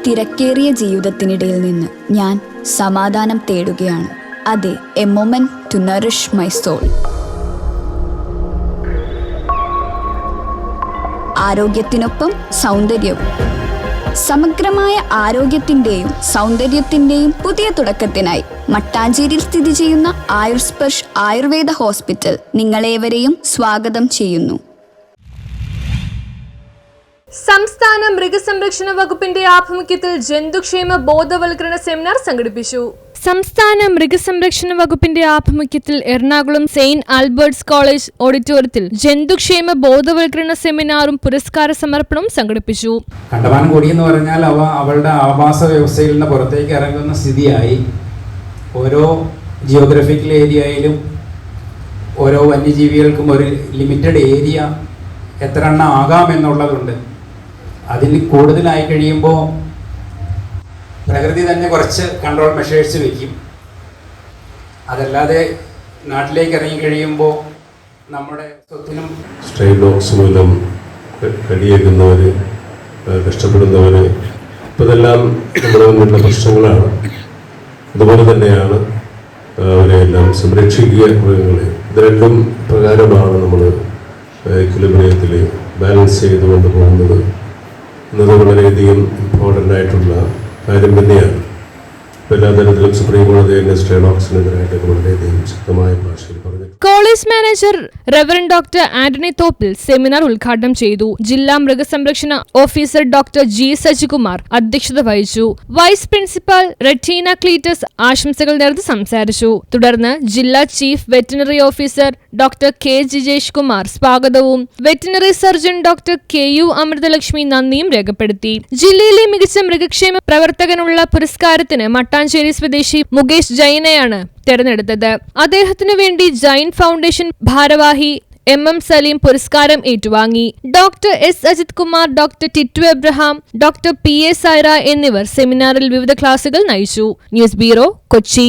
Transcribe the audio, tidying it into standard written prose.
തിരക്കേറിയ ജീവിതത്തിനിടയിൽ നിന്ന് ഞാൻ സമാധാനം തേടുകയാണ്. അതെ, a moment to nourish my soul. ആരോഗ്യത്തിനൊപ്പം സൗന്ദര്യവും. സമഗ്രമായ ആരോഗ്യത്തിൻ്റെയും സൗന്ദര്യത്തിൻ്റെയും പുതിയ തുടക്കത്തിനായി മട്ടാഞ്ചേരിയിൽ സ്ഥിതി ചെയ്യുന്ന ആയുർസ്പർശ് ആയുർവേദ ഹോസ്പിറ്റൽ നിങ്ങളേവരെയും സ്വാഗതം ചെയ്യുന്നു. സംസ്ഥാന മൃഗസംരക്ഷണ വകുപ്പിന്റെ ആഭിമുഖ്യത്തിൽ ജന്തുക്ഷേമ ബോധവൽക്കരണ സെമിനാർ സംഘടിപ്പിച്ചു. സംസ്ഥാന മൃഗസംരക്ഷണ വകുപ്പിന്റെ ആഭിമുഖ്യത്തിൽ എറണാകുളം സെയിന്റ് ആൽബർട്ട്സ് കോളേജ് ഓഡിറ്റോറിയത്തിൽ ജന്തുക്ഷേമ ബോധവൽക്കരണ സെമിനാറും പുരസ്കാര സമർപ്പണവും സംഘടിപ്പിച്ചു. കണ്ടമാനം കൊടി എന്ന് പറഞ്ഞാൽ അവളുടെ ആവാസ വ്യവസ്ഥയിൽ നിന്ന് പുറത്തേക്ക് ഇറങ്ങുന്ന സ്ഥിതിയായി ഓരോ ജിയോഗ്രഫിക്കൽ ഏരിയയിലും ഓരോ വന്യജീവികൾക്കും ഒരു ലിമിറ്റഡ് ഏരിയ എത്ര എണ്ണം ആകാമെന്നുള്ളതുണ്ട്. അതിൽ കൂടുതലായി കഴിയുമ്പോൾ പ്രകൃതി തന്നെ കുറച്ച് കൺട്രോൾ മെഷേഴ്സ് വയ്ക്കും. അതല്ലാതെ നാട്ടിലേക്ക് ഇറങ്ങി കഴിയുമ്പോൾ നമ്മുടെ സ്വത്തിനും സ്ട്രേ ഡോഗ്സ് മൂലം കടിയേക്കുന്നവർ, കഷ്ടപ്പെടുന്നവർ, ഇപ്പോൾ ഇതെല്ലാം നമ്മുടെ മുന്നിലുള്ള പ്രശ്നങ്ങളാണ്. അതുപോലെ തന്നെയാണ് അവരെല്ലാം സംരക്ഷിക്കുക മൃഗങ്ങളെ. ഇത് രണ്ടും പ്രകാരമാണ് നമ്മൾ ഇക്വിലിബ്രിയത്തിൽ ബാലൻസ് ചെയ്തുകൊണ്ട് പോകുന്നത് എന്നത് വളരെയധികം ഇമ്പോർട്ടൻ്റ് ആയിട്ടുള്ള കാര്യം തന്നെയാണ്. എല്ലാ തരത്തിലും സുപ്രീം കോടതി തന്നെ സ്ട്രേ ഡോഗ്സിനെതിരായിട്ടൊക്കെ വളരെയധികം ശക്തമായ ഭാഷയിൽ പറഞ്ഞു. College manager Reverend doctor Antony Thoppil seminar ഉദ്ഘാടനം ചെയ്തു. ജില്ലാ മൃഗസംരക്ഷണ ഓഫീസർ ഡോക്ടർ ജി സജികുമാർ അധ്യക്ഷത വഹിച്ചു. വൈസ് പ്രിൻസിപ്പൽ റെറ്റീന ക്ലീറ്റസ് ആശംസകൾ നേർന്ന് സംസാരിച്ചു. തുടർന്ന് ജില്ലാ chief veterinary officer doctor K Jijesh Kumar സ്വാഗതവും veterinary surgeon doctor K U Amruthalakshmi നന്ദിയും രേഖപ്പെടുത്തി. ജില്ലയിലെ മികച്ച മൃഗക്ഷേമ പ്രവർത്തകനുള്ള പുരസ്കാരത്തിന് മട്ടാഞ്ചേരി സ്വദേശി മുകേഷ് ജൈനെയാണ് തെരഞ്ഞെടുത്തത്. അദ്ദേഹത്തിനു വേണ്ടി ജൈൻ ഫൗണ്ടേഷൻ ഭാരവാഹി എം സലീം പുരസ്കാരം ഏറ്റുവാങ്ങി. Doctor S Ajith Kumar, doctor Tittu Abraham, doctor P A Saira എന്നിവർ സെമിനാറിൽ വിവിധ ക്ലാസുകൾ നയിച്ചു. News bureau, Kochi.